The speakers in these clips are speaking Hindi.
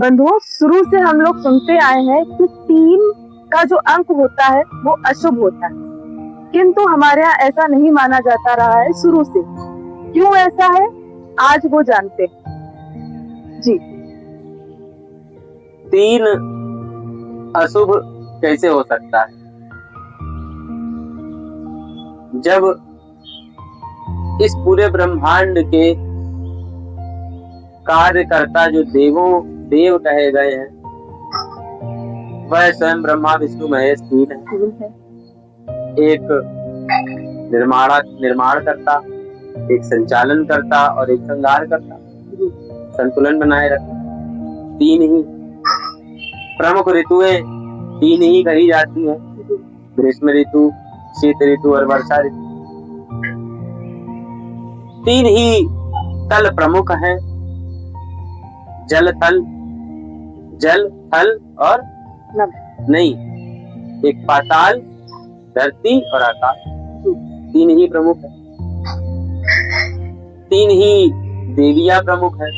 बंधुओं, शुरू से हम लोग सुनते आए हैं कि 3 का जो अंक होता है वो अशुभ होता है, किंतु हमारे यहाँ ऐसा नहीं माना जाता रहा है शुरू से। क्यों ऐसा है, आज वो जानते हैं जी। 3 अशुभ कैसे हो सकता है? जब इस पूरे ब्रह्मांड के कार्यकर्ता जो देव कहे गए हैं, वह स्वयं ब्रह्मा विष्णु महेश 3 है। एक निर्माण करता, एक संचालन करता और एक संहार करता, संतुलन बनाए रखता। 3 ही प्रमुख ऋतुएं 3 ही कही जाती है, ग्रीष्म ऋतु, शीत ऋतु और वर्षा ऋतु। 3 ही तल प्रमुख है, जल थल और नहीं, एक पाताल, धरती और आकाश। 3 ही प्रमुख है। 3 ही देवियां प्रमुख है,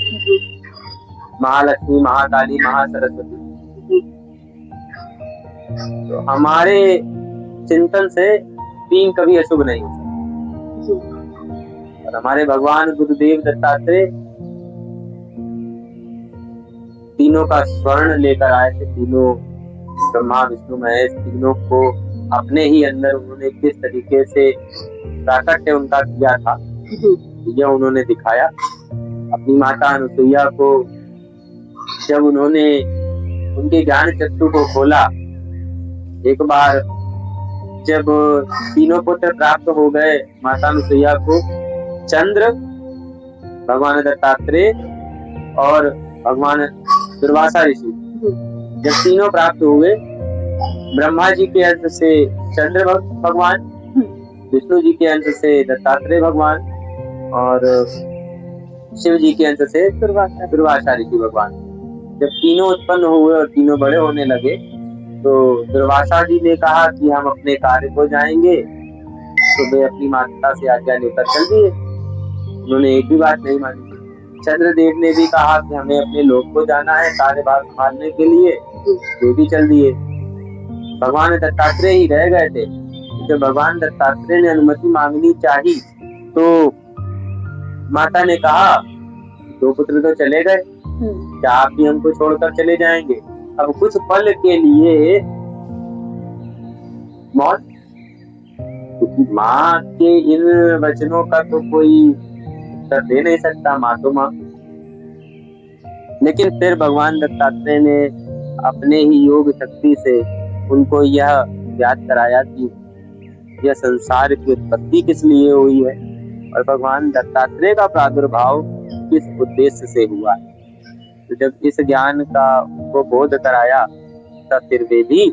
महालक्ष्मी, महाकाली, महासरस्वती। तो हमारे चिंतन से 3 कभी अशुभ नहीं हो सकता। और हमारे भगवान गुरुदेव दत्तात्रेय तीनों का स्वर्ण लेकर आए थे। तीनों ब्रह्मा विष्णु महेश, तीनों को अपने ही अंदर उन्होंने किस तरीके से प्राकट्य उनका किया था, यह उन्होंने दिखाया। अपनी माता अनुसुईया को जब उन्होंने उनके ज्ञान चक्षु को खोला, एक बार जब तीनों पुत्र प्राप्त हो गए माता अनुसुईया को, चंद्र, भगवान दत्तात्रेय और भगवान दुर्वासा ऋषि, जब तीनों प्राप्त हुए, ब्रह्मा जी के अंश से चंद्र भगवान, विष्णु जी के अंश से दत्तात्रेय भगवान और शिव जी के अंश से दुर्वासा ऋषि भगवान, जब तीनों उत्पन्न हुए और तीनों बड़े होने लगे, तो दुर्वासा जी ने कहा कि हम अपने कार्य को जाएंगे। तो वे अपनी माता से आज्ञा लेकर चल दिए। उन्होंने एक भी बात नहीं मानी। चंद्रदेव ने भी कहा कि हमें अपने लोक को जाना है कार्यभार संभालने के लिए, वे भी चल दिए। भगवान दत्तात्रेय ही रह गए थे। जब भगवान दत्तात्रेय ने अनुमति मांगनी चाहिए, तो माता ने कहा 2 पुत्र तो चले गए, क्या आप भी हमको छोड़कर चले जाएंगे? अब कुछ पल के लिए मौत, क्योंकि माँ के इन वचनों का तो कोई उत्तर दे नहीं सकता, माँ तो माँ। लेकिन फिर भगवान दत्तात्रेय ने अपने ही योग शक्ति से उनको यह याद कराया कि यह संसार की उत्पत्ति किस लिए हुई है और भगवान दत्तात्रेय का प्रादुर्भाव किस उद्देश्य से हुआ है। तो जब इस ज्ञान का उनको बोध कराया, तब फिर वे भी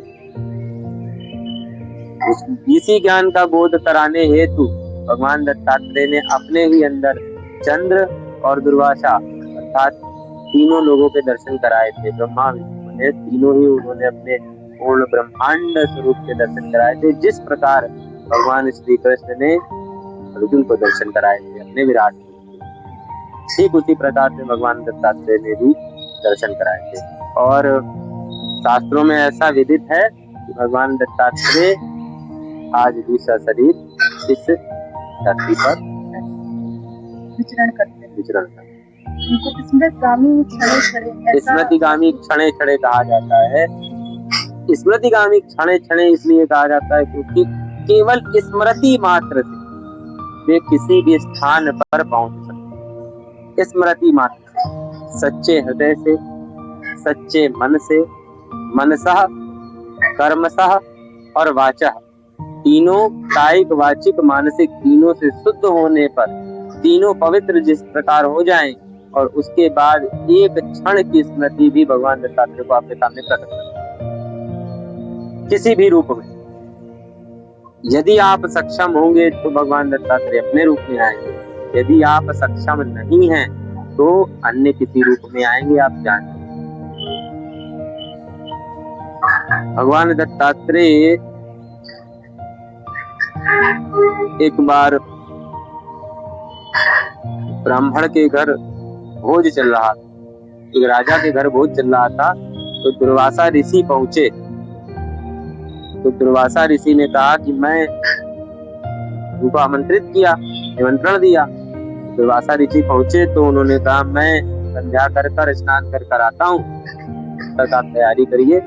इसी ज्ञान का बोध कराने हेतु भगवान दत्तात्रेय ने अपने ही अंदर चंद्र और दुर्वासा अर्थात तीनों लोगों के दर्शन कराए थे। ब्रह्मा विष्णु महेश तीनों ही उन्होंने अपने पूर्ण ब्रह्मांड स्वरूप के दर्शन कराए थे, जिस प्रकार भगवान श्री कृष्ण ने अर्जुन को दर्शन कराए थे अपने विराट रूप। ठीक उसी प्रकार से भगवान दत्तात्रेय ने भी दर्शन कराए थे। और शास्त्रों में ऐसा विदित है कि भगवान दत्तात्रेय आज भी सशरीर इस धरती पर विचरण करते उनको स्मृतिगामी क्षणे क्षणे कहा जाता है। स्मृतिगामी क्षणे क्षणे इसलिए कहा जाता है क्योंकि केवल स्मृति मात्र से वे किसी भी स्थान पर पहुंच सकते। स्मृति मात्र से, सच्चे हृदय से, सच्चे मन से, मनसः, कर्मसः और वाचः, तीनों कायिक वाचिक मानसिक तीनों से शुद्ध होने पर तीनों पवित्र जिस प्रकार हो जाएं और उसके बाद एक क्षण की स्मृति भी भगवान दत्तात्रेय को आपके सामने प्रकट कर किसी भी रूप में। यदि आप सक्षम होंगे तो भगवान दत्तात्रेय अपने रूप में आएंगे, यदि आप सक्षम नहीं हैं तो अन्य किसी रूप में आएंगे, आप जानते। भगवान दत्तात्रेय एक बार ब्राह्मण के घर भोज चल रहा था। एक राजा के घर बहुत चल रहा था, तो दुर्वासा ऋषि पहुंचे। तो दुर्वासा ऋषि ने कहा कि मैं उनको आमंत्रित किया, निमंत्रण दिया। दुर्वासा ऋषि पहुंचे तो उन्होंने कहा मैं संध्या कर स्नान कर आता हूँ, तब आप तैयारी करिए।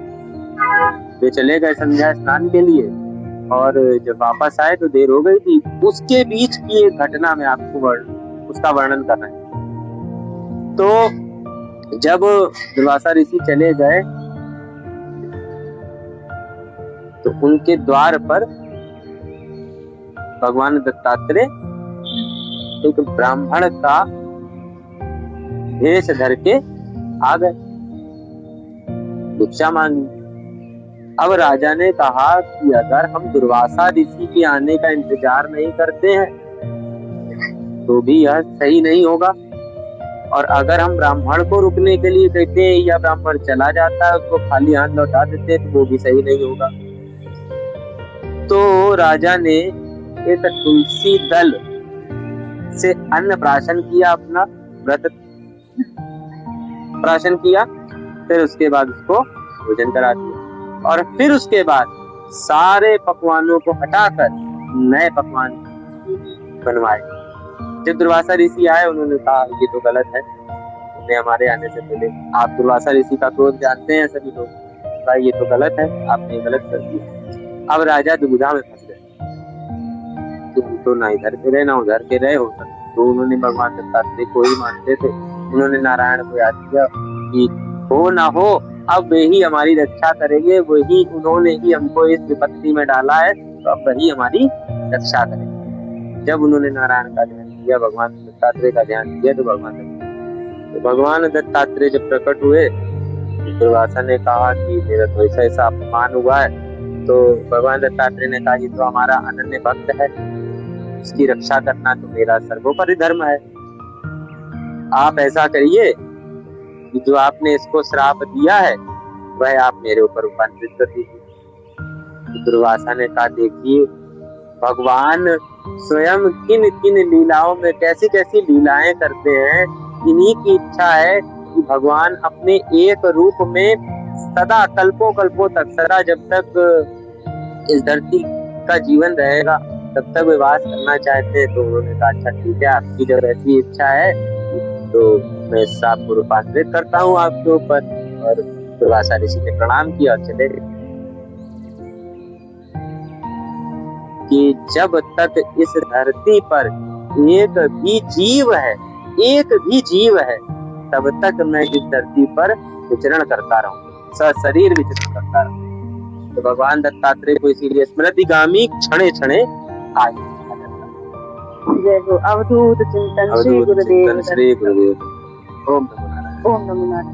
वे चले गए संध्या स्नान के लिए, और जब वापस आए तो देर हो गई थी। उसके बीच की एक घटना में आपको उसका वर्णन कर रहे हैं। तो जब दुर्वासा ऋषि चले गए तो उनके द्वार पर भगवान दत्तात्रेय एक ब्राह्मण का भेष धर के आ गए, भिक्षा मांगी। अब राजा ने कहा कि अगर हम दुर्वासा ऋषि के आने का इंतजार नहीं करते हैं तो भी यह सही नहीं होगा, और अगर हम ब्राह्मण को रुकने के लिए कहते हैं या ब्राह्मण चला जाता है उसको खाली हाथ लौटा देते हैं तो वो भी सही नहीं होगा। तो राजा ने एक तुलसी दल से अन्न प्राशन किया, अपना व्रत प्राशन किया, फिर उसके बाद उसको भोजन करा दिया, और फिर उसके बाद सारे पकवानों को हटाकर नए पकवान बनवाए। जब दुर्वासा ऋषि आए उन्होंने कहा ये तो गलत है, उन्हें हमारे आने से पहले। आप दुर्वासा ऋषि का क्रोध जानते हैं सभी लोग, भाई ये तो गलत है, आपने गलत कर दिया। अब राजा दुविधा में फंस गए कि हम तो ना इधर के रहे ना उधर के रहे हो सकते। तो उन्होंने भगवान दत्तात्रेय को ही मानते थे, उन्होंने नारायण को याद किया कि हो ना हो अब वे ही हमारी रक्षा करेंगे, वही उन्होंने ही हमको इस विपत्ति में डाला है, तो अब वही हमारी रक्षा करेंगे। जब उन्होंने नारायण का ध्यान किया, भगवान दत्तात्रेय का ध्यान किया, तो भगवान दत्तात्रेय जब प्रकट हुए, दुर्वासा ने कहा कि मेरा तो ऐसा अपमान हुआ है। तो भगवान दत्तात्रेय ने कहा ये तो हमारा अनन्य भक्त है, इसकी रक्षा करना तो मेरा सर्वोपरि धर्म है। आप ऐसा करिए कि जो आपने इसको श्राप दिया है वह आप मेरे ऊपर रूपांतरित कर दीजिए। दुर्वासा ने कहा देखिए भगवान स्वयं किन किन लीलाओं में कैसी कैसी लीलाएं करते हैं, इन्हीं की इच्छा है कि भगवान अपने एक रूप में सदा कल्पों तक, सदा जब तक इस धरती का जीवन रहेगा तब तक वे वास करना चाहते हैं। तो उन्होंने कहा अच्छा ठीक है, आपकी जब ऐसी इच्छा है तो मैं श्राप को रूपांतरित करता हूँ आपके ऊपर। और दुर्वासा ऋषि ने प्रणाम किया और चले गए। कि जब तक इस धरती पर एक भी जीव है तब तक मैं इस धरती पर विचरण करता रहूं, सशरीर विचरण करता रहूं। तो भगवान दत्तात्रेय को इसीलिए स्मृतिगामी क्षणे क्षणे आए। जय हो। अवधूत चिंतन श्री गुरुदेव। ओम नमो नारायण। ओम नमो नारायण।